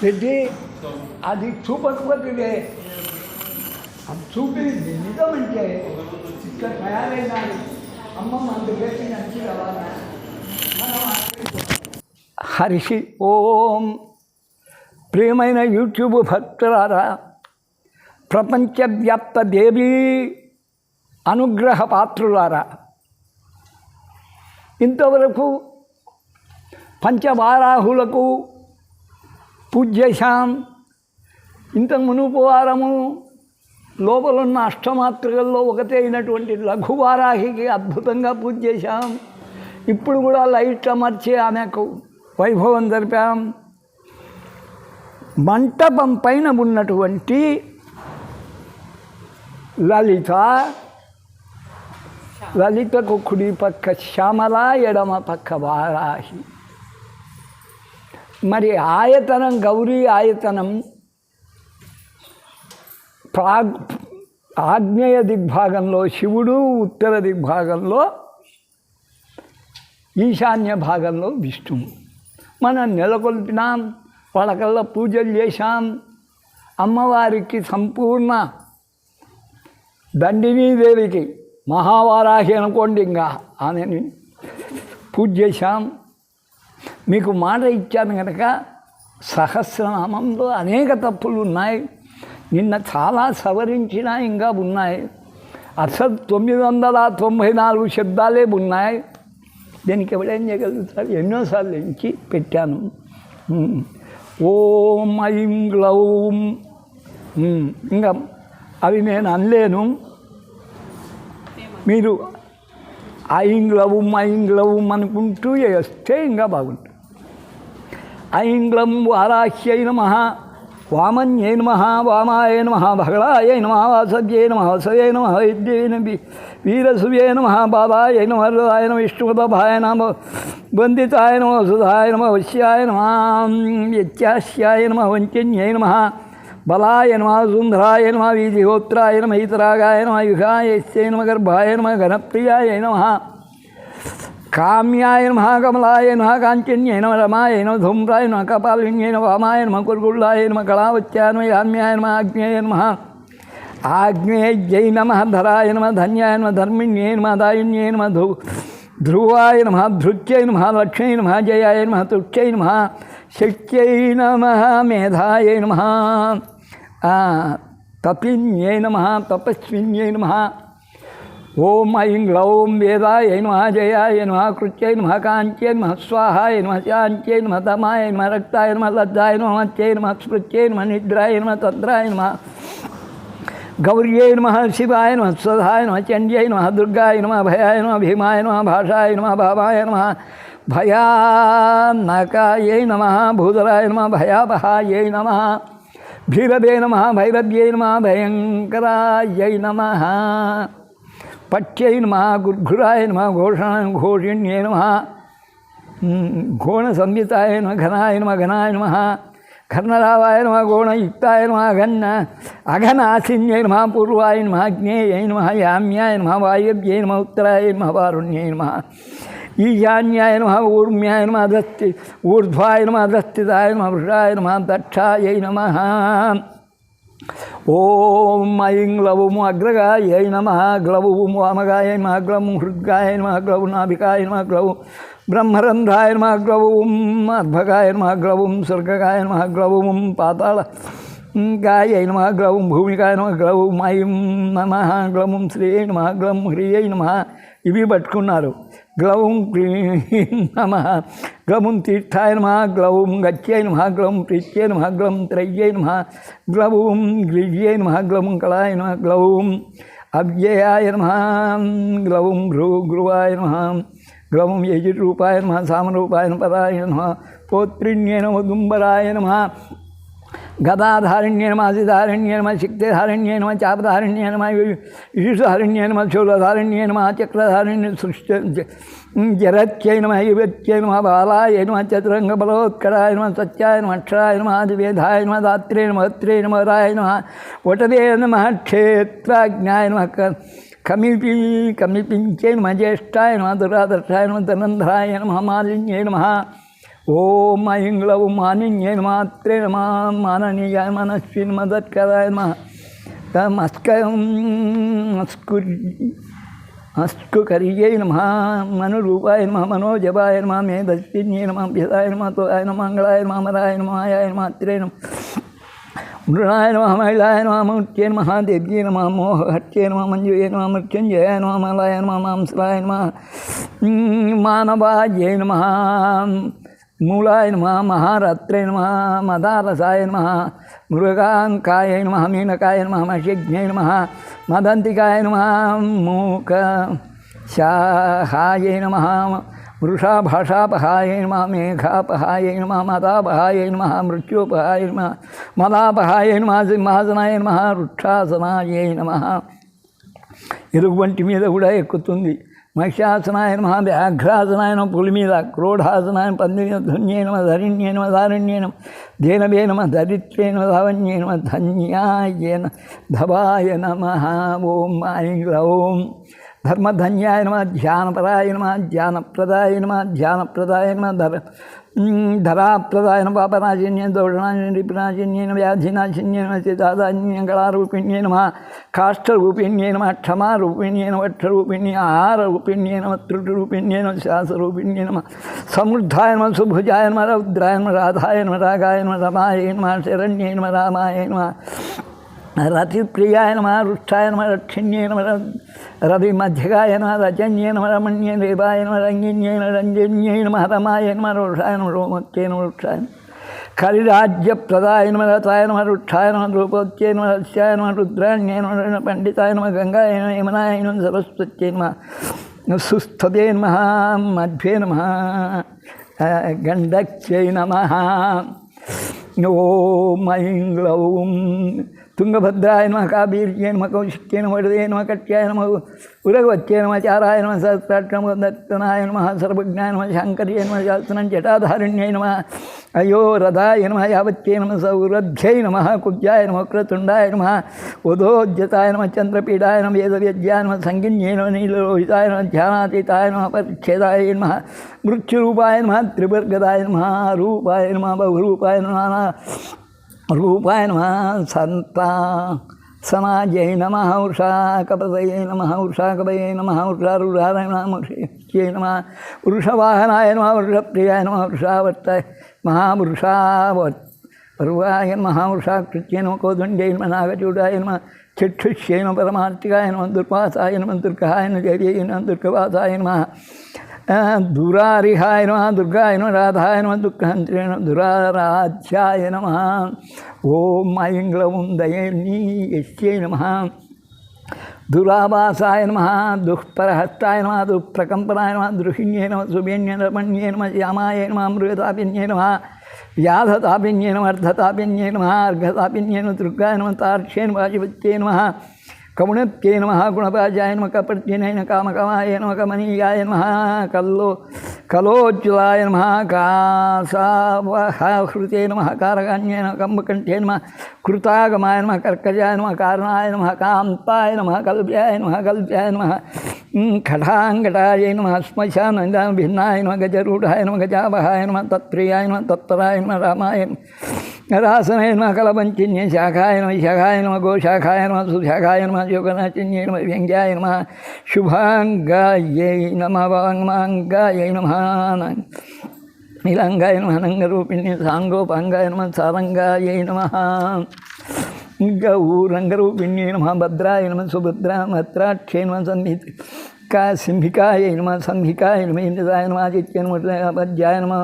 పెట్టి అది చూపకపోతే అది చూపింది నిజమంటే ఇక్కడ తయారైనాడు అమ్మమ్మ అందుకేసి నచ్చి రావాలా హరిషి ఓం. ప్రియమైన యూట్యూబ్ భక్తులారా, ప్రపంచవ్యాప్త దేవీ అనుగ్రహ పాత్రులారా, ఇంతవరకు పంచవారాహులకు పూజ చేశాం. ఇంత మునుపు వారము లోపలున్న అష్టమాతృకల్లో ఒకటి అయినటువంటి లఘువారాహికి అద్భుతంగా పూజ చేశాం. ఇప్పుడు కూడా లైట్ అమర్చి ఆమెకు వైభవం జరిపాం. మంటపం పైన ఉన్నటువంటి లలితకు కుడి పక్క శ్యామల, ఎడమ పక్క వారాహి. మరి ఆయతనం, గౌరీ ఆయతనం ఆగ్నేయ దిగ్భాగంలో శివుడు, ఉత్తర దిగ్భాగంలో ఈశాన్య భాగంలో విష్ణువు. మనం నెలకొల్పినాం, వాళ్ళకల్లా పూజలు చేశాం. అమ్మవారికి సంపూర్ణ దండినీదేవికి మహావారాహి అనుకోండి, ఇంకా ఆమెని పూజ చేశాం. మీకు మాట ఇచ్చాను కనుక సహస్రనామంలో అనేక తప్పులు ఉన్నాయి. నిన్న చాలా సవరించినా ఇంకా ఉన్నాయి. అసలు 994 శబ్దాలే ఉన్నాయి. దీనికి ఎవడేం చేయగలుగుతారు? ఎన్నోసార్లు ఎంచి పెట్టాను. ఓం ఐం గ్లౌం, ఇంకా అవి నేను అనలేను. మీరు ఐం గ్లౌం అనుకుంటూ వేస్తే ఇంకా బాగుంటుంది. ఐం గ్లం వారాహ్యై నమః, వామన్యై నమః, వామాయ నమః, భగళాయ నమః, వాసవ్యై నమః, వసవే నమః, విద్యై వీరసువే నమః, బాలాయ నమః, వరదాయ నమః, విష్ణుపదాయ నమః, వందితాయ నమః, వసుధాయ నమః, వశ్యాయ నమః, వ్యత్యాస్యాయ నమః, వంచన్యై నమః, బలాయ నమః, సుందరాయ నమః, వీధిహోత్రాయ నమః, ఇతరాగాయ నమః, యుగాయస్యై నమః, గర్భాయ నమః, ఘనప్రియాయ నమః, కామ్యాయ నమః, కమలాయ నమః, కాంచన్యై నమః, రమాయ నమః, ధూమ్రాయ నమః, కపాలిన్యై నమః, వామాయ నమః, కుర్గుళ్ళాయ నమః, కళావత్యాయ నమః, యామ్యాయ నమః, ఆగ్నేయ నమః, ఆగ్నేయై నమః, ధరాయ నమః, ధన్యాయ నమః, ధర్మిణ్యై నమః, దాయిన్యై నమః, ధ్రువాయ నమః, ధృత్యై నమః, లక్ష్మీ నమః, జయాయ నమః, తుష్ట్యై నమః, శక్త్యై నమః, మేధాయ నమః, తపిన్యై నమః, తపస్విన్యై నమః. ఓం ఐం గ్లౌం వేదాయ నమః, జయాయ నమః, కృత్యై నమః, కాంత్యై నమః, స్వాహాయ నమః, శాంత్యై నమః, తమాయ నమః, రక్తాయ నమః, లజ్జాయ నమః, మత్యై నమః, స్మృత్యై నమః, నిద్రాయ నమః, తంత్రాయ నమః, గౌర్యై నమః, శివాయ నమః, స్వధాయ నమః, చండ్యై నమః, దుర్గాయ నమః, భయాయ నమః, భీమాయ నమః, భాషాయ నమః, భావాయ నమః, భయానకాయై నమః, భూధరాయ నమః, భయావహాయై నమః, భీరవే నమః, భైరవ్యై నమః, భయంకరాయై నమః, పట్యై నమః, గుర్ఘురాయ నమః, ఘోషిణ్యై నమః, ఘోణ సంహితాయ నమః, ఘనాయ నమః, ఘనాయ నమః, ఘర్ణరావాయ నమః, గోణయుక్తాయ నమః, అఘనాసిన్యై నమః, పూర్వాయ నమః, అగ్నేయై నమః, యామ్యాయ నమః, వాయవ్యై నమః, ఉత్తరాయ నమః, వారుణ్యై నమః, ఈశాన్యాయ నమః, ఊర్మ్యాయ నమః, ఊర్ధ్వాయ నమః, అధస్థితాయ నమః, వృషాయ నమః, దక్షాయై నమః. ఓం ఐం గ్లౌం అగ్రగాయై నమః, గ్లౌం వామగాయ నమః, గ్లౌం హృద్గాయ నమః, గ్లౌం నాభికాయ నమః, గ్లౌం బ్రహ్మరంధ్రాయ నమః, గ్లౌం అర్భగాయ నమః, గ్లౌం స్వర్గగాయ నమః, గ్లౌం పాతాళగాయై నమః, గ్లౌం భూమికాయ నమః, గ్లౌం ఐం నమః, గ్లౌం శ్రీయై నమః, గ్లౌం హ్రీయై నమః. ఇవి పట్టుకున్నారు. గ్లౌం క్లీం నమః, గ్లౌం తీర్థాయ నమః, గ్లౌం గత్యై నమః, గ్లౌం ప్రీత్యై నమః, గ్లౌం త్రయ్యై నమః, గ్లౌం గ్లీజ్యై నమః, గ్లౌం కళాయ నమః, గ్లౌం అవ్యయాయ నమః, గ్లౌం గురువాయ నమః, గ్లౌం యజురూపాయ నమః, సామరూపాయ నమః, పదాయ నమః, పోత్రిణ్యై నమః, దుంబరాయ నమః, గదాధారణ్యై నమః, సిధారణ్యై నమః, శక్తిధారణ్యై నమః, చాపధారణ్యై నమః, ఇషుధారణ్యై నమః, శూలధారణ్యై నమః, చక్రధారణ్య జరత్యై నమః, యువత్యై నమః, బాలాయ నమః, చతురంగ బలోత్కరాయ నమః, సత్యాయ నమః, అక్షరాయ నమః, ఆదివేదాయ నమః, దాత్రే నమః, హత్రే నమః, రాయ నమః, వటదే నమః, క్షేత్రాజ్ఞాయ నమః, కమిపించే నమః, జ్యేష్ఠాయ నమః, దురాదర్శాయ నమః, ధనంధరాయ నమః, మాలిన్యై నమః, ಓಂ ಐಂ ಗ್ಲೌಂ ಮಾನಿನ್ಯೈ ನಮಃ ಮಾತ್ರೇ ನಮಃ ಮಾನನೀಯಾಯ ಮನಸ್ವಿನ್ ಮದತ್ಕರಾಯ ನಮಃ ಅಸ್ಕುಕರಿಯೈ ನಮಃ ಮನುರೂಪಾಯ ನಮಃ ಮನೋಜವಾಯ ನಮಃ ಮೇಧಸ್ವಿನ್ಯೈ ನಮಃ ಅಭ್ಯಸಾಯ ನಮಃ ತೋಯಾಯ ನಮಃ ಮಂಗಳಾಯ ನಮಃ ಮರಾಯ ನಮಃ ಮಾಯಾಯ ನಮಃ ಮಾತ್ರೇ ನಮಃ ಮೃಣಾಯ ನಮಃ ಮಹಿಳಾಯ ನಮಃ ಮೂರ್ತ್ಯೈ ನಮಃ ದೇವ್ಯೈ ನಮಃ ಮೋಹಹಟ್ಯೈ ನಮಃ ಮಂಜುಯೈ ನಮಃ ಮೃತ್ಯುಂಜಯಾಯ ನಮಃ ಮಲಾಯ ನಮಃ ಮಾಂಸಲಾಯ ನಮಃ ಮಾನವಾಯೈ ನಮಃ ಮೂಲಾಯ ನಮಃ ಮಹಾರಾತ್ರೇ ನಮಃ ಮದಾರಸಾಯ ನಮಃ ಮೃಗಾಂಕಾಯ ನಮಃ ಮೀನಕಾಯ ನಮಃ ಮಷಿಜ್ಞೈ ನಮಃ ಮದಂತಿಕಾಯ ನಮಃ ಮೂಕಶಾಹಾಯ ನಮಃ ವೃಷಾಭಾಷಾಪಹಾಯ ನಮಃ ಮೇಘಾಪಹಾಯ ನಮಃ ಮದಾಪಹಾಯ ನಮಃ ಮೃತ್ಯೋಪಹಾಯ ನಮಃ ಮದಾಪಹಾಯ నమః సింహాసనాయ నమః వృక్షాసనాయ నమః. ఎలుగు వంటి మీద కూడా ఎక్కుతుంది. మహిషాసనాయ నమః వ్యాఘ్రాసనాయ నమః పులి మీద, క్రోఢాసనాయ పంది మీద, ధన్యే నమః ధరిణ్యే నమః ధారణ్యే నమః ధేనవే నమః ధరిత్రే నమః ధావన్యే నమః ధన్యాయ ధవాయ నమః. ఓం ఐం గ్లౌం ధర్మధన్యాయ నమః ధ్యానపరాయ నమః ధ్యానప్రదాయ నమః ధ్యానప్రదాయ నమః ధరాప్రదాయ నమః పాపనాశిన్యే దోషనాశిన్యే రిపునాశిన్యే నమః వ్యాధినాశిన్యే నమః చితాదాన్యే కళారూపిణ్యే నమః కాష్టరూపిణ్యే నమః క్షమారూపిణ్యే నమః అక్షరూపిణ్యే ఆహారరూపిణ్యే నమః త్రుటిరూపిణ్యే నమః శాసరూపిణ్యే నమః సమృద్ధాయ నమః సుభుజాయ నమః రౌద్రాయ నమః రాధాయ నమః రాగాయ నమః రమాయ నమః శరణ్యే నమః రామాయ నమః రతిప్రియాయ నమః రుష్టాయ నమః రక్షిణ్యే నమః రవిమధ్యగాయ నమః రజన్యే నమః రమణ్యే దేవాయ నమః రంగిన్యే నమః రంజన్యే నమః రమాయ నమః రోషాయ నమః రోమత్యే నమః రుక్షాయ కరిరాజ్యప్రదాయ నమః రతాయ నమః రుక్షాయ నమః రూపోత్యే నమః రస్యాయ నమః రుద్రాణ్యే నమః పండితాయ నమః గంగాయ నమః యమునాయ నమః సరస్వత్యే నమః సుస్థదే నమః మధ్వే నమః గండక్యై నమః. ఓం ఐం గ్లౌం ತುಂಗಭದ್ರಾಯ ನಮಃ ಕಾಬೀರ್ಯೇ ನಮಃ ಕೌಶಿಕ್ಯೇ ನಮಃ ವರದೇ ನಮಃ ಕಟ್ಯಾಯ ನಮಃ ಉರಗವತ್ಯೇ ನಮಃ ಚಾರಾಯ ನಮಃ ಸಹಸ್ರಾಕ್ಷ ನಮಃ ದತ್ತನಾಯ ನಮಃ ಸರ್ವಜ್ಞಾಯ ನಮಃ ಶಾಂಕರ್ಯೇ ನಮಃ ಶಾಸ್ತ್ರಂ ಜಟಾಧಾರಣ್ಯೈ ನಮಃ ಅಯೋರಧಾಯ ನಮಃ ಯಾವತ್ಯೇ ನಮಃ ಸೌರಭ್ಯೈ ನಮಃ ಕುಬ್ಜಾಯ ನಮಃ ಕ್ರತುಂಡಾಯ ನಮಃ ಉದೋಜ್ಯತಾಯ ನಮಃ ಚಂದ್ರಪೀಠಾಯ ನಮಃ ವೇದವ್ಯಜ್ಯಾಯ ನಮಃ ಸಂಗಿನ್ಯೇ ನಮಃ ನೀಲಲೋಹಿತಾಯ ನಮಃ ಧ್ಯಾನಾತೀತಾಯ ನಮಃ ಪರಿಚ್ಛೇದಾಯ ನಮಃ ಮೃತ್ಯುರೂಪಾಯ ನಮಃ ತ್ರಿವರ್ಗದಾಯ ನಮಃ ರೂಪಾಯ ನಮಃ ಬಹುರೂಪಾಯ ನಮಃ ರೂಪಾಯ ನಮಃ ಸಂತಾಸನಾಯ ನಮಃ ವೃಷಾಕಪತಯೇ ನಮಃ ವೃಷಾಕಪಯೇ ನಮಃ ವೃಷಾರೂಢಾಯ ನಮಃ ವೃಷೇ ನಮಃ ವೃಷವಾಹನಾಯ ನಮಃ ವೃಷಪ್ರಿಯಾಯ ನಮಃ ವೃಷಾವರ್ತಾಯ ಮಹಾವೃಷಾವರ್ವಾಯ ನಮಃ ವೃಷಾಕೃತ್ಯೇ ನಮಃ ಕೋದಂಡೇ ನಮಃ ನಾಗಚೂಡಾಯ ನಮಃ ಚಕ್ಷುಷ್ಯೇ ನಮಃ ಪರಮಾರ್ತಿಕಾಯ ನಮಃ ದುರ್ವಾಸಾಯ ನಮಃ ದುರ್ಗಾಯ ನಮಃ ದೇವ್ಯೈ ನಮಃ ದುರ್ಗವಾಸಾಯ ನಮಃ ದುರಾರಿಹಾಯ ನಮಃ ದುರ್ಗಾಯ ನಮಃ ರಾಧಾಯ ನಮಃ ದುಃಖಹಂತ್ರೆ ನಮಃ ದುರಾರಾಧ್ಯಾಯ ನಮಃ. ಓಂ ಐಂ ಗ್ಲೌಂ ದಯನೀಯಸ್ಯೈ ನಮಃ ದುರಾವಾಸಾಯ ನಮಃ ದುಃಪರಹಸ್ತಾಯ ನಮಃ ದುಃಪ್ರಕಂಪನಾಯ ನಮಃ ದೃಹಿಣ್ಯೇ ನಮಃ ಸುಭೇನ್ಯೇ ರಮಣ್ಯೇ ನಮಃ ಶ್ಯಾಮಾಯ ನಮಃ ಮೃಗತಾಪಿನ್ಯೇ ನಮಃ ವ್ಯಾಧತಾಪಿನ್ಯೇ ನಮಃ ಅರ್ಧತಾಪಿನ್ಯೇ ನಮಃ ಅರ್ಘತಾಪಿನ್ಯೇ ನಮಃ ದುರ್ಗಾಯ ನಮಃ ತಾರ್ಕ್ಷ್ಯೇ ನಮಃ ಶಿವತ್ಯೇ ನಮಃ ಕೌಣತ್ಯೇ ನಮಃ ಗುಣಪಾಜಾಯ ನಮಃ ಕಪರ್ಜಿನೇ ನಮಃ ಕಾಮಕಮಾಯ ನಮಃ ಕಮನೀಯಾಯ ನಮಃ ಕಲೋಜ್ವಲಾಯ ನಮಃ ಕಾಸಾವಹೃತೆ ನಮಃ ಕಾರಕಾನ್ಯೇ ನಮಃ ಕಂಬಕಂಠೇ ನಮಃ ಕೃತಾಗಮಾಯ ನಮಃ ಕರ್ಕಜಾಯ ನಮಃ ಕಾರಣಾಯ ನಮಃ ಕಾಂತಾಯ ನಮಃ ಕಲ್ಪ್ಯಾಯ ನಮಃ ಕಲ್ಪ್ಯಾಯ ನಮಃ ಖಡಾಂಗಟಾಯ ನಮಃ ಶ್ಮಶಾನ ಭಿನ್ನಾಯ ನಮಃ ಗಜರೂಢಾಯ ನಮಃ ಗಜಾವಹಾಯ ನಮಃ ತತ್ಪ್ರಿಯಾಯ ನಮಃ ತತ್ಪರಾಯ ನಮಃ ರಾಮಾಯ ರಾಸನಾಯ ನಮಃ ಕಲಪಂಚಿನ್ಯೇ ಶಾಖಾಯ ನಮಃ ಶಾಖಾಯ ನಮಃ ಗೋಶಾಖಾಯ ನಮಃ ಸುಶಾಖಾಯ ನಮಃ ಯೋಗನಾಚಿನ್ಯೇ ನಮಃ ವ್ಯಂಗ್ಯಾಯ ನಮಃ ಶುಭಾಂಗಾಯೈ ನಮಃ ವಾಂಗ್ಮಾಂಗಾಯೈ ನಮಃ ನೀಲಾಂಗಾಯ ನಮಃ ನಂಗರೂಪಿಣ್ಯೇ ಸಾಂಗೋಪಾಂಗಾಯ ನಮಃ ಸಾರಂಗಾಯೈ ನಮಃ ಗೌರಂಗರೂಪಿಣ್ಯೇ ನಮಃ ಭದ್ರಾಯ ನಮಃ ಸುಭದ್ರಾ ಭದ್ರಾಕ್ಷೇ ನಮಃ ಸಿಂಹಿಕಾಯ ನಮಃ ಸಂಹಿಕಾಯ ನಮಃ ಇಂದ್ರಾಯ ನಮಃ ಆದಿತ್ಯ ನಮಃ ವಜ್ರಾಯ ನಮಃ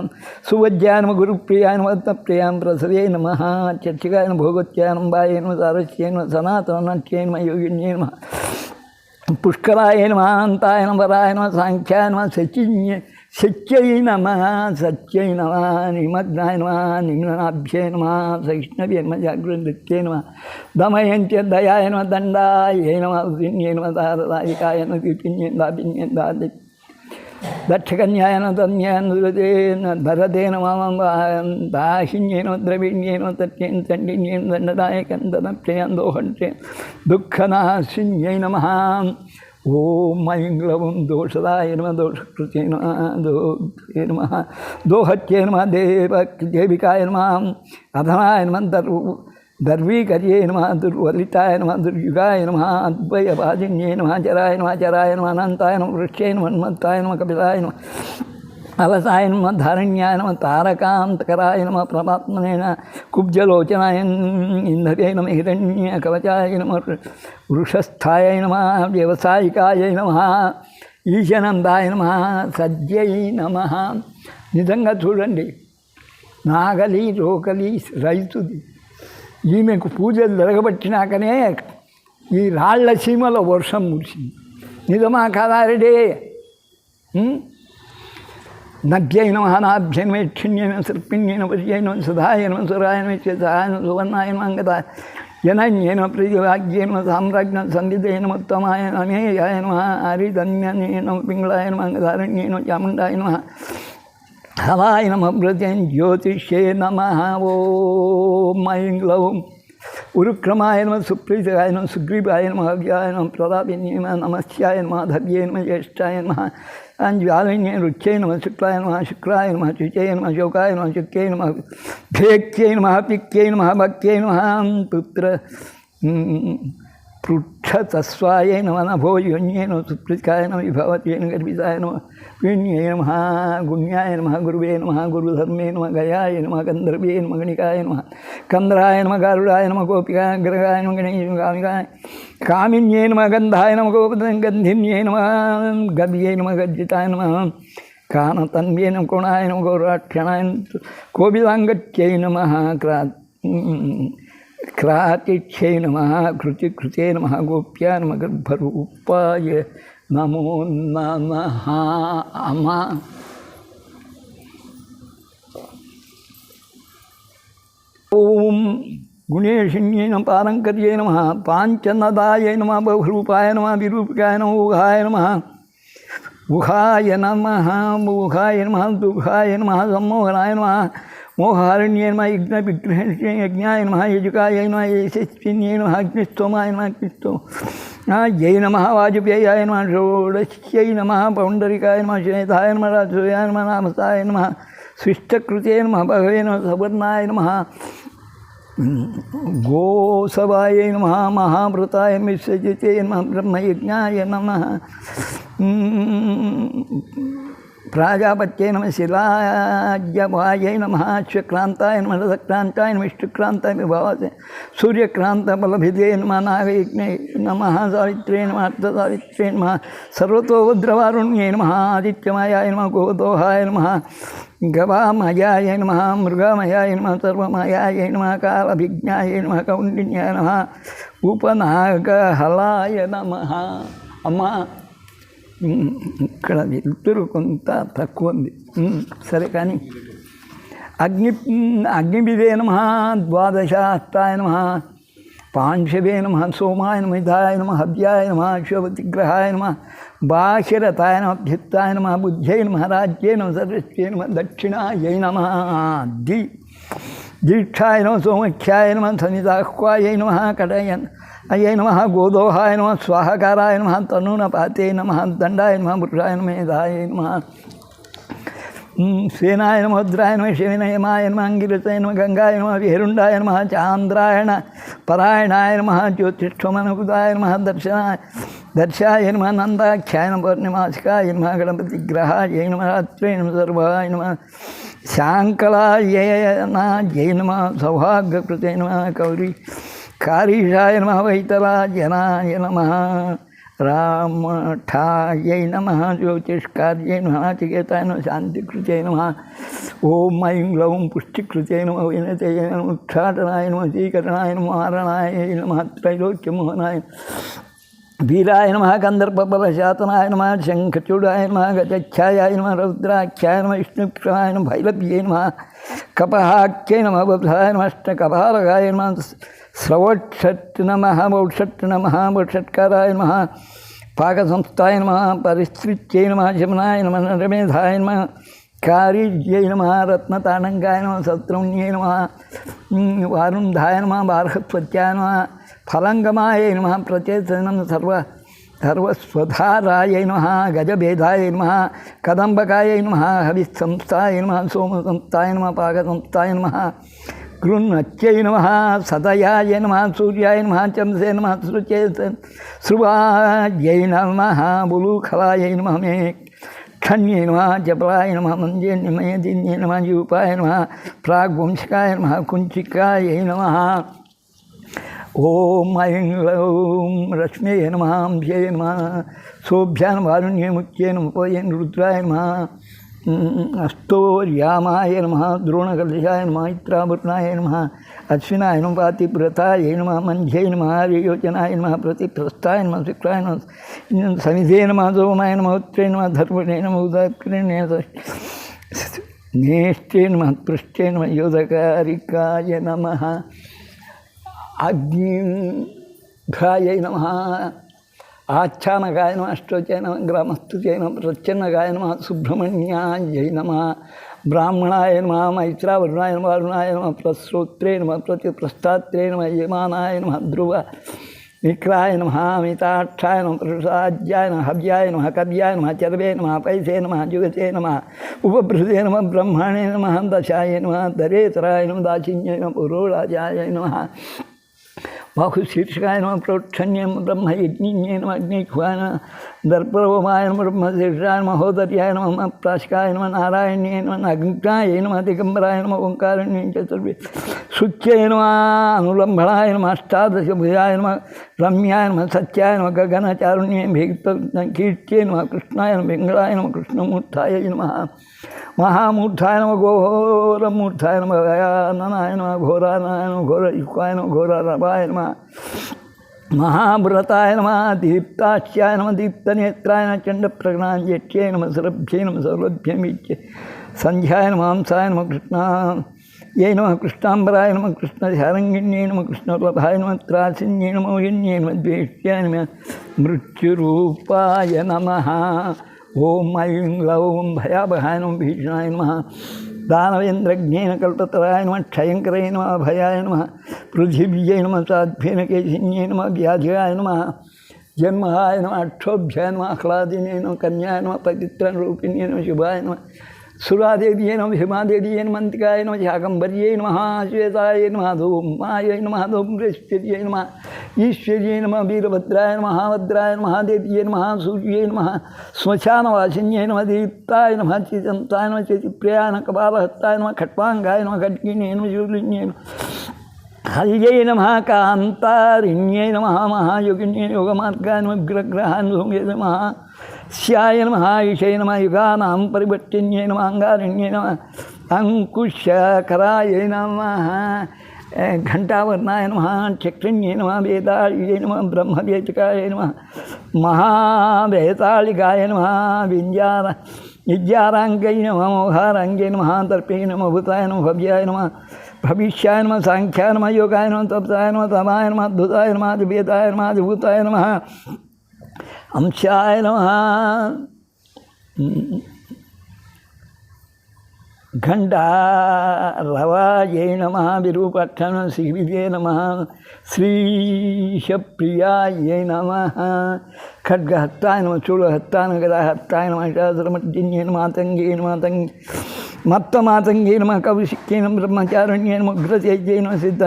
ಸುವಜ್ರಾಯ ನಮಃ ಗುರುಪ್ರಿಯಾಯ ನಮಃ ತಪ್ರಿಯಾಂ ಪ್ರಸವೇ ನಮಃ ಚರ್ಚಿಕಾಯ ನಮಃ ಭೋಗತ್ಯಾಯ ನಮಃ ಬಾಯ ನಮಃ ಸಾರಸ್ಯೇ ನಮಃ ಸನಾತನಾಟ್ಯೇ ನಮಃ ಯೋಗಿನ್ಯೇ ನಮಃ ಪುಷ್ಕರಾಯ ನಮಃ ಅಂತಾಯ ನಮಃ ವರಾಯ ನಮಃ ಸಾಂಖ್ಯಾಯ ನಮಃ ಸಚ್ಯೈ ನಮಃ ಸಚ್ಯೈ ನಮಃ ನಿಮಗ್ನಾಯ ನಮಃ ನಿಮ್ನಾಭ್ಯೈ ನಮಃ ಸಹಿಷ್ಣವೇ ನಮಃ ಜಾಗೃತೇ ನಮಃ ದಮಯಂತ್ಯ ದಯಾಯ ನಮಃ ದಂಡಾಯ ನಮಃ ಉದಿನ್ಯೇ ನಮಃ ದಾರದಾಯಿಕಾಯ ನಮಃ ಕೀರ್ತಿನ್ಯೇ ದಾಪಿನ್ಯೇ ದಾದಿ ದಕ್ಷಕನ್ಯಾಯ ನಮಃ ತನ್ಯಾಯ ನುರದೇ ಭರದೇ ನಮಃ ದಾಹಿನ್ಯೇ ನಮಃ ದ್ರವಿಣ್ಯೇ ನಮಃ ತಟ್ಯೇನ್ ಚಂಡಿನ್ಯೇ ದಂಡದಾಯಕಂ ದನಪ್ಯೇನ್ ದೋಹಂತ್ಯೇ ದುಃಖನಾಶಿನ್ಯೈ ನಮಃ. ಓಂ ಐಂ ಗ್ಲೌಂ ದೋಷದಾಯ ನಮಃ ದೋಷಕೃತ್ಯೈ ನಮಃ ದೋಹತ್ಯೈ ನಮಃ ದೋಹತ್ಯೈ ನಮಃ ದೇವಿಕಾಯ ನಮಃ ಅಧನಾಯ ನಮಃ ದರ್ವೀಕರ್ಯೈ ನಮಃ ದುರ್ವಲಿತಾಯ ನಮಃ ದುರ್ಯುಗಾಯ ನಮಃ ಅದ್ವಯಭಾಜಿನ್ಯೈ ನಮಃ ಜರಾಯ ನಮಃ ಅನಂತಾಯ ನಮಃ ವೃಕ್ಷೈ ನಮಃ ಮತ್ತಾಯ ನಮಃ ಕಪಿಲಾಯ ನಮಃ ಅವಸಾಯ ನಮಃ ಧಾರಣ್ಯಾಯ ನಮಃ ತಾರಕಾಂತಕರಾಯ ನಮಃ ಪರಮಾತ್ಮನೇ ಕುಬ್ಜಲೋಚನಾಯ ಇಂಧವೇ ನಮಃ ಹಿರಣ್ಯ ಕವಚಾಯ ನಮಃ ವೃಷಸ್ಥಾಯ ನಮಃ ವ್ಯವಸಾಯಿಕಾಯ నమః ఈశనందాయ నమః సజ్జై నమః. నిజంగా చూడండి, నాగలి రోకలి రైతుది. ఈమెకు పూజలు జరగబట్టినాకనే ఈ రాళ్ల సీమలో వర్షం మురిసింది. నిజమా కాదా రెడ్డి? నభ్యై నమః నాభ్యై నమః యక్షిణ్యై నమః సర్పిణ్యై నమః పర్యై నమః సుధాయ నమః సురాయ నమః చేతాయ నమః సువర్ణాయ నమః అంగదాయ జనన్యై నమః ప్రియవాగ్యై నమః సామ్రాజ్ఞ సంవిదే నమః ఉత్తమాయ నమేయాయ నమః హరిధన్యై నమః పింగళాయ నమః అంగధారణ్యై నమః చాముండాయ నమః హవాయ నమః ప్రత్యంజ్యోతిష్యై నమః. ఓం ఐం గ్లౌం ఉరుక్రమాయ నమః సుప్రీతాయ నమః సుగ్రీవాయ నమః హవ్యాయ నమః ప్రతాపిన్యై నమః నమస్యాయ నమః ధవ్యై నమః జ్యేష్ఠాయ నమః జ్వాలిన్యై రుచ్యై నమః శుక్లాయ నమః శుక్రాయ నమః శుచై నమః శోకాయ నమః శుక్యై నమః భేక్యై నమః పిక్యై నమః భక్త్యై నమః పుత్ర పృచ్ఛతస్వాయ నమః నభో యోన్యై నమః సుప్రీకాయ నమః విభవత్యై నమః గర్భితాయ నమః వీణ్యై నమః గుణ్యాయ నమః గురువే నమః గురుధర్మే నమః గయాయ నమః గంధర్వే నమః గణికాయ నమః కంద్రాయ నమః గారుడాయ నమః గోపికాగ్రహాయ నమః గణేశకామికాయ కామిన్యై నమః గంధాయ నమః గోపగంధిన్యై నమః గవ్యై నమః గర్జితాయ నమః కానతన్వే నమః కోణాయ నమః గౌరాక్షణాయ కోపిదాంగత్యై నమః క్రాతిక్షై నమః కృతే నమః గోప్యా నమః గర్భరూపాయ నమో నమః. అమ ఓం గుణేశిన్యై నమః పారంకర్యై నమః పాంచనదాయ నమః బహురూపాయ నమః విరూపికాయ నమః ఊహాయ నమః ఊహాయ నమః ఊహాయ నమః దుఃఖాయ నమః సమ్మోహనాయ నమః మోహారణ్యై నమః యజ్ఞాయ నమః యజుకాయ నమః యశస్విన్యై నమః అగ్నిస్తోమాయ నమః అగ్నిస్తోమాయ నమః వాజపేయాయ నమః షోడశ్యై నమః పౌండరికాయ నమః శ్వేతాయ నమః రాజసూయాయ నమః నామసాయ నమః స్విష్టకృతే నమః భగవే నమః సవర్ణాయ నమః గోసవాయ నమః మహాభృతాయ విశ్వజితే నమః బ్రహ్మయజ్ఞాయ నమః ప్రాజాపత్యై నమః శిలాజ్యవాయై నమః అశ్వక్రాంతాయ నమః రథక్రాంతాయ నమః విష్ణుక్రాంతాయ విభావతే సూర్యక్రాంతబలభిదే నమః నాగయజ్ఞై నమః సావిత్రే నమః అర్ధసావిత్రే నమః సర్వతోభద్రవారుణ్యై నమః ఆదిత్యమాయాయ నమః గోదోహాయ నమః గవామయాయ నమః మృగమయాయ నమః సర్వమయాయ నమః కాలభిజ్ఞాయ నమః కౌండిన్యాయ నమః ఉపనాగహలాయ నమః. అమ్మ ఇక్కడ వెలుతురు కొంత తక్కువ ఉంది, సరే కానీ అగ్నిభిదే నమః ద్వాదశాస్తాయ నమః పాంశవే నమః సోమాయ నమః హితాయ నమః హవ్యాయ నమః అశ్వపతిగ్రహాయ నమః బాహిరతాయ నమః అభ్యుత్తాయ నమః బుద్ధ్యై నమః రాజ్యై నమః సర్వస్వై నమః దక్షిణాయై నమః దీక్షాయ నమః సోమఖ్యాయ నమః సనితాహ్వాయై నమః కటయన్ అయ్యై నమః గోదోహాయ నమః స్వాహకారాయ నమః తనూనపాతే నమః దండాయ నమః పురుషాయ నమః మేధాయ నమః సేనాయ నమః భద్రాయ నమః శివనయమాయ నమః అంగిరసాయ నమః గంగాయ నమః విహరుండాయ నమః చాంద్రాయణ పరాయణాయ నమః జ్యోతిష్ఠమనుకుదాయ నమః దర్శాయ నమః నందాఖ్యాయ నమః పౌర్ణమాసికాయ నమః గణపతిగ్రహాయ నమః రాత్రే నమః సర్వాయ నమః శాంకలాయ నమః సౌభాగ్యకృతే నమః కౌరీ కారీషాయ నమః వైతరాజనాయ నమః రామఠాయై నమః జ్యోతిష్కార్యై నమః చికేతాయ నమః శాంతికృతే నమః. ఓం ఐం గ్లౌం పుష్టికృతే నమః వినతయ నమః ఉచ్చాటనాయ నమః శ్రీకరణాయ నమః మారణాయ నమః త్రైలోక్యమోహనాయ వీరాయ నమః గంధర్వబలశాతనాయ నమః శంఖచూడాయ నమః గజఛాయాయ నమః రౌద్రాఖ్యాయ నమః విష్ణుక్షాయ నమః భైరవ్యై నమః కపహాఖ్యై నమః బభాయ నమః అష్టకపాలకాయ నమః స్రవక్షట్ నమః వౌషట్ నమః వషట్కారాయ నమః పాకసంస్థాయ నమః పరిస్తృత్యై నమః శమనాయ నమః నరమేధాయ నమః కారీజ్యై నమః రత్నతాడంగాయ నమః సత్రౌన్యై నమః వారుంధాయ నమః బార్హస్పత్యాయ నమః ఫలంగమాయ నమః ప్రచేతనం సర్వ सर्वस्वधारायै नमः गजभेदाय नमः कदम्बकायै नमः हविस्संस्थाय नमः सोमसंस्थाय नमः पाकसंस्थाय नमः गृह्णत्यै नमः सदयाय नमः सूर्याय नमः चंसे नमः स्रुवायै नमः बुलूखलायै नमः मे खन्ये नमः जपलाय नमः मञ्जेन्यमय दिन्ये नमः यूपाय नमः प्राग्वंशिकाय नमः कुञ्चिकायै नमः ओम ऐं लौं रश्म्यै नमः अम्भ्यै नमः सोऽभ्यां वारुण्यमुच्यै नमः उपयेन रुद्राय नमः अस्तोर्यामाय नमः द्रोणकलशाय नमः इत्रावृणाय नमः अश्विनाय नमः पातिव्रताय नमः मञ्झ्यै नमः आर्ययोजनाय नमः प्रतिप्रस्थाय नमः शुक्राय नमः समिधे नमः सोमाय नमः उत्रे नमः धर्मणे नमः उदाकृण्ये नेष्टे नमः पृष्ठे नमः योधकारिकाय नमः अग्निघ्रायै नमः आच्छानकाय नमः अष्टोच्चाय नमः ग्रामस्तुत्यै नमः प्रच्छन्नकाय नमः सुब्रह्मण्यायै नमः ब्राह्मणाय नमः मैत्रावरुणाय नमः अरुणाय नमः प्रश्रोत्रे नमः प्रतिप्रस्थात्रे नमः यमानाय नमः ध्रुव विक्राय नमः अमिताक्षाय नमः प्रसाद्याय नमः हव्याय नमः कव्याय नमः चर्वे नमः पैसे नमः जुगते नमः उपभृते नमः ब्रह्मणे नमः दशाय नमः दरेतराय नमः दाचिन्याय नमः पुरोराजाय नमः बाहुशीर्षकाय नमः प्रोक्षण्यं ब्रह्मयज्ञिन्ये नमः अग्निख्वाय नमः दर्परोमाय नमः ब्रह्मशीर्षाय नमः होदर्याय नमः प्राशकाय नमः नारायण्ये नमः अग्निकाय नमः दिगम्बराय नमः ओंकारण्ये चतुर्वे शुच्यै नमः अनुलम्भणाय नमः अष्टादशभुजाय नमः रम्याय नमः सत्याय नमः गगनचारुण्ये कीर्त्यै नमः कृष्णाय नमः पिङ्गलाय नमः कृष्णमूर्धाय नमः महामूर्धाय नमः घोरमूर्धाय नमः गयाननाय नमः घोरानाय नमः घोरयुक्ताय नमः घोररवाय नमः महाव्रताय नमः दीप्ताक्ष्याय नमः दीप्तनेत्राय नमः चण्डप्रज्ञान्यक्ष्यै नमः सरभ्यै नमः सौरभ्यमीच्यै सन्ध्याय नमः हंसाय नमः कृष्णायै नमः कृष्णाम्बराय नमः कृष्णधारङ्गिण्यै नमः कृष्णवल्लभाय नमः त्रासिन्यै नमः मोहिन्यै नमः द्वेष्ट्याय नमः मृत्युरूपाय नमः ओम ऐं लौं भयावहाय नमः भीषणाय नमः दानवेन्द्रज्ञेन कल्पतराय नमः क्षयङ्कराय नमः भयाय नमः पृथिव्यै नमः साध्वेन केशिन्यै नमः व्याधियाय नमः जन्महाय नमः अक्षोभ्याय नमः आह्लादिने नमः कन्याय नमः पवित्ररूपिण्ये नमः शुभाय नमः सुरादेव्यै नमः हिमादेव्यै नमः अन्तिकाय नमः शाकम्भर्यै नमः श्वेताय नमः धूमायै नमः धूम्रेश्वर्यै नमः ईश्वर्यै नमः वीरभद्राय नमः महाभद्राय नमः महादेव्यै नमः सूर्यै नमः श्मशानवासिन्यै नमः दीप्ताय नमः चितन्ताय नमः चितिप्रियाय नमः कपालहस्ताय नमः खट्वाङ्गाय नमः खड्गिन्यै नमः शूलिन्यै नमः हल्यै नमः कान्तारिण्यै नमः महायोगिन्यै योगमार्गाय नमः ग्रग्रहाय नमः स्याय नमः ईशय नमः युगानां परिवर्तिन्यै नमः अंगारिण्यै नमः अंकुशकराय नमः घंटावर्णाय नमः चक्रिण्यै नमः वेदाळ्यै नमः ब्रह्मवेदिकाय नमः महावेताళिकाय नमः विद्याराङ्गै नमः मोहाराङ्गै नमः दर्पै नमः भूताय नमः भव्याय नमः भविष्याय नमः सांख्याय नमः योगाय नमः तपसाय नमः तमाय नमः अद्भुताय नमः दिव्यताय नमः अद्भुताय नमः अंशाय नमः घण्टारवायै नमः विरूपाक्षाय नमः श्रीविद्ये नमः श्रीशप्रियायै नमः खड्गहस्ताय नमः चूलहस्ताय नमः गदाहस्ताय नमः शास्त्रमर्जिन्ये नमः मातङ्गे नमः मत्तमातङ्गे नमः कौशिक्ये नमः ब्रह्मचारिण्ये नमः उग्रतेज्ये नमः सिद्ध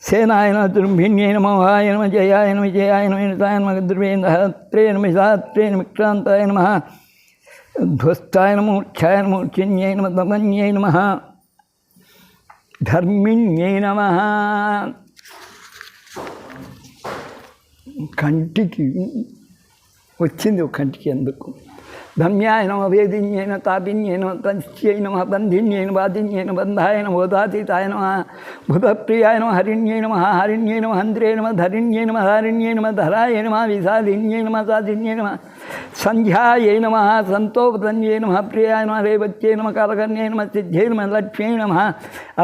सेनाय नमः दुर्भिन्ये नमः वाय नमः जयाय नमः विजयाय नमः निताय नमः द्रवेन्द्रहत्रे नमः सात्रे नमः विक्रान्ताय नमः ध्वस्ताय नमः मूर्च्छाय नमः मूर्छिन्यै नमः दमन्यै नमः धर्मिण्यै नमः కంటికి వచ్చింది ఒక కంటికి ఎందుకు धम्याय नमः वेदिन्यै नमः तापिन्यै नमः तंस्यै नमः बन्धिन्यै नमः वादिन्यै नमः बन्धाय नमः बोधातीताय नमः भूतप्रियाय नमः हरिण्यै नमः हरिण्यै नमः हन्त्रे नमः धरिण्यै नमः धारिण्यै नमः धराय नमः विसादिन्यै नमः सादिन्यै नमः सन्ध्यायै नमः सन्तोपतन्यै नमः प्रियाय नमः रेवत्यै नमः कालकर्ण्यै नमः सिद्ध्यै नमः लक्ष्म्यै नमः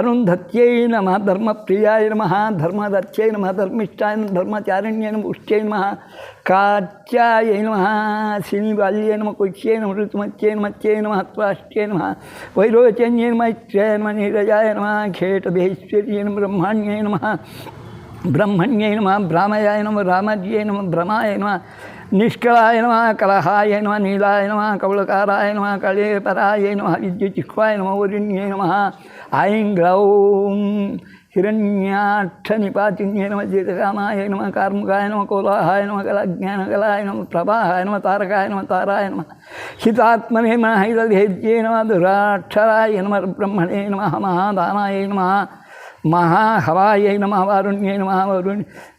अरुन्धत्यै नमः धर्मप्रियाय नमः धर्मदत्यै नमः धर्मिष्ठाय नमः धर्मचारिण्यै नमः पुष्ट्यै नमः काच्यायै नमः श्रीनिवाल्यै नमः कुच्यै नमः ऋतुमत्यै नमः नमः त्वाष्ट्यै नमः वैरोचन्यै नमः इत्र्यै नमः नीरजाय नमः खेटभैश्वर्यै नमः ब्रह्मण्यै नमः ब्रह्मण्यै नमः भ्रामयाय नमः रामज्यै नमः भ्रमाय नमः నిష్కళాయ నమ కలహాయ నమ నీలాయ నమ కౌళకారాయ నమ కళేపరాయ నమ విద్యుచిహ్వాయ నమ వరుణ్యే నమ ఐం గ్లౌం హిరణ్యాక్షనిపాతిన్యే నమ జీతకామాయ నమ కార్ముకాయ నమ కోలాహాయ నమ కళజ్ఞానకలాయ నమ ప్రభాహాయ నమ తారకాయ నమ తారాయ నమ హితాత్మనే నమ హైతభేద్యే నమ దురాక్షరాయ నమ బ్రహ్మణే నమ మహాదానాయ నమ మహాహవాయ నమ వారుణ్యే నమ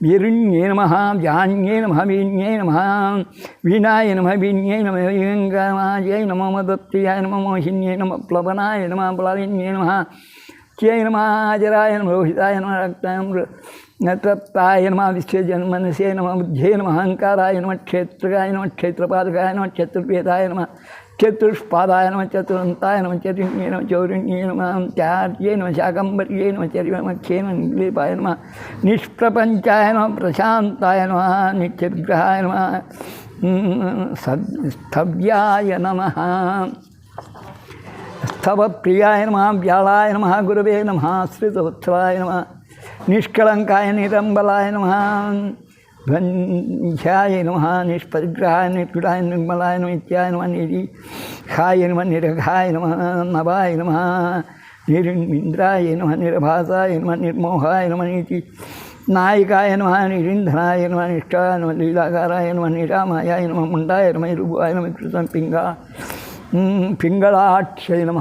వీరుణ్యే నమ వ్యాన్యే నమ వీణ్యే నమ వీణాయ నమ వీణ్యే నమ వీంగమాయ నమ మదప్రియాయ నమ మోహిన్యే నమ ప్లవనాయ నమ ప్లవిన్యే నమ త్యై నమ అజరాయ నమ రోహితాయ నమ రక్తాయ నత్రప్తాయ నమ విశ్వజన్మనసే నమ బుద్ధే నమ అహంకారాయ నమ క్షేత్రగాయ నమ క్షేత్రపాదకాయ నమ క్షేత్రపేదాయ నమ చతుష్పాదాయ నమ చతురంతాయ నమ చతుర్ణ్యే నమ చౌరుణ్యే నమ చార్యే నమ శాకంబర్యే నమ చర్యమఖ్యే నమ నిర్లేపాయ నమ నిష్ప్రపంచాయ నమ ప్రశాంతాయ నమ నిత్యవిగ్రహాయ నమ స్థవ్యాయ నమ స్థవప్రియాయ నమ వ్యాళాయ నమ గురవే నమ శ్రితవత్సలాయ నమ నిష్కళంకాయ నిరంబలాయ నమ ధ్వంధ్యాయ నమ నిష్పరిగ్రహాయ నిర్గుడాయ నిర్మలాయ నమ నిత్యాయ నమ నిరీహాయ నమ నిరఘాయ నమ నవాయ నమ నిరింద్రాయ నమ నిరభాసాయ నమ నిర్మోహాయ నమ నీతి నాయకాయ నమ నిరింధనాయ నమ నిష్ఠాయ నమ లీలాకారాయ నమ నిరామాయ నమ ముండాయ నమ రుభాయ నమ కృతం పింగళాక్షయ నమ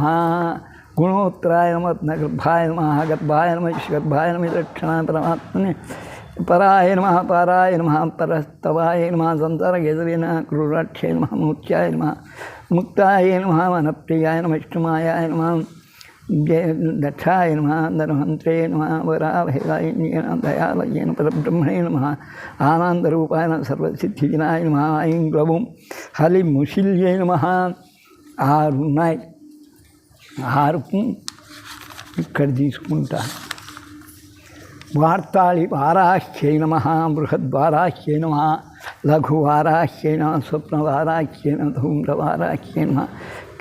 గుణోత్తరాయ నమ రత్నగర్భాయ నమ గర్భాయ నమ గర్భాయ నమ దక్షిణాయ పరమాత్మనే పరాయ నమ పారాయ నమ పరస్తవాయ నమ సంసారగేదవే నమ క్రూరాక్షయ నమ మూర్ఛాయ నమ ముక్తాయ నమ వనప్రియాయ నమ విష్ణుమాయాయ నమ దక్షాయ నమ ధనవంత్రే నమ వరాభేదాయ దయాలయ పరబ్రహ్మణే నమ ఆనందరూపాయ నమ సర్వసిద్ధిజనాయ నమ ఐం గ్లవం హలిముశిల్యే నమ 6 ఉన్నాయి. 6కు ఇక్కడ తీసుకుంటా. వార్తాళి వారాహ్యై నమ బృహద్వారాహ్యై నమ లఘువారాహ్యై నమ స్వప్నవారాహ్యై నమ ధూమ్రవారాహ్యై నమ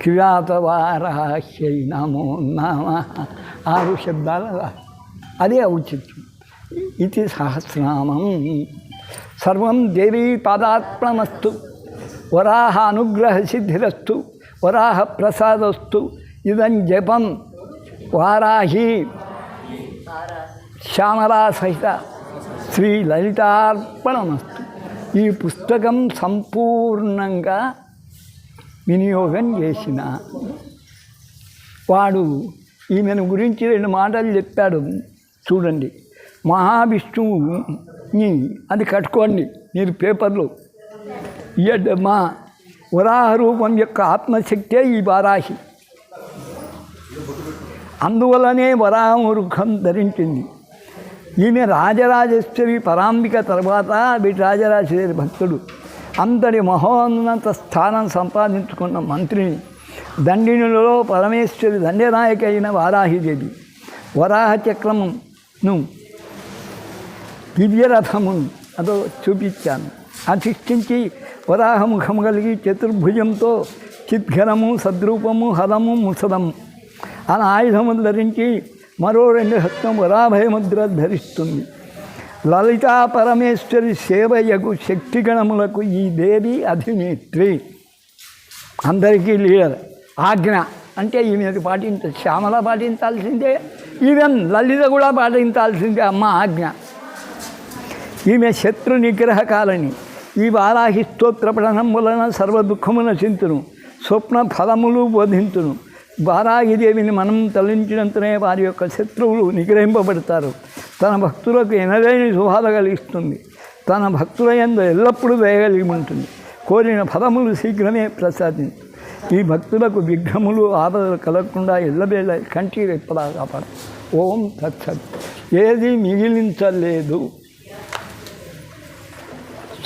కిరాతవారాహ్యై నమో నమ. 6 శబ్దాలు అదే ఔచిత్యం. ఇది సహస్రనామం. సర్వం దేవీ పాదాత్మనమస్తు. వరాహ అనుగ్రహ సిద్ధిరస్తు. వరాహ ప్రసాదస్తు. ఇదం జపం వారాహి శ్యామలా సహిత శ్రీ లలితార్పణమస్తు. ఈ పుస్తకం సంపూర్ణంగా వినియోగం చేసిన వాడు ఈమెను గురించి 2 మాటలు చెప్పాడు. చూడండి, మహావిష్ణువుని అది కట్టుకోండి మీరు పేపర్లో. మా వరాహ రూపం యొక్క ఆత్మశక్తే ఈ వారాహి. అందువలనే వరాహముఖం ధరించింది. ఈమె రాజరాజేశ్వరి పరాంబిక తర్వాత రాజరాజేశ్వరి భక్తుడు. అంతటి మహోన్నత స్థానం సంపాదించుకున్న మంత్రిని. దండినులలో పరమేశ్వరి దండనాయక అయిన వారాహిదేవి. వరాహ చక్రమును దివ్యరథమును అదో చూపించాను. అధిష్ఠించి వరాహముఖము కలిగి చతుర్భుజంతో చిద్ఘనము సద్రూపము హలము ముసదము అనే ఆయుధములు ధరించి మరో 2 హస్తం వరాభయముద్ర ధరిస్తుంది. లలితా పరమేశ్వరి సేవయకు శక్తిగణములకు ఈ దేవి అధినేత్రి. అందరికీ లీడర్. ఆజ్ఞ అంటే ఈమె పాటించాలి. శ్యామల పాటించాల్సిందే, ఈవెన్ లలిత కూడా పాటించాల్సిందే అమ్మ ఆజ్ఞ. ఈమె శత్రు నిగ్రహకాలని. ఈ వారాహి స్తోత్ర పఠనం వలన సర్వ దుఃఖము నశించును, స్వప్న ఫలములు బోధించును. వారాహిదేవిని మనం తలించినంతనే వారి యొక్క శత్రువులు నిగ్రహింపబడతారు. తన భక్తులకు ఎనలేని శుభాలు కలిగిస్తుంది. తన భక్తుల యందు ఎల్లప్పుడూ వేయగలిగి ఉంటుంది. కోరిన ఫలములు శీఘ్రమే ప్రసాదించు. ఈ భక్తులకు విఘ్నములు ఆపదలు కలగకుండా ఎల్లవేళ కంటి రెప్పలా కాపాడు. ఓం తత్సత్. ఏది మిగిలించలేదు.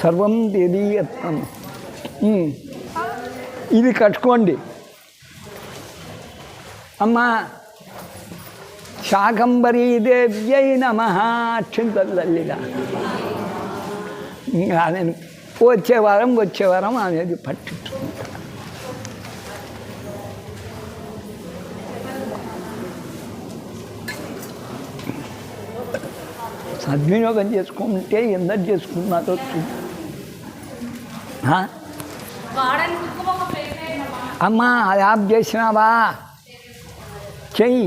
సర్వం దేదీయత్వం. ఇది కట్టుకోండి అమ్మ. శాకంబరీదేవ్యై నమః. అక్షింతలల్లిగా నేను వచ్చే వారం అనేది పట్టించుకుంటా. సద్వినియోగం చేసుకుంటే ఎందరు చేసుకున్నారో అమ్మా అది ఆఫ్ చేసినావా చెయ్యి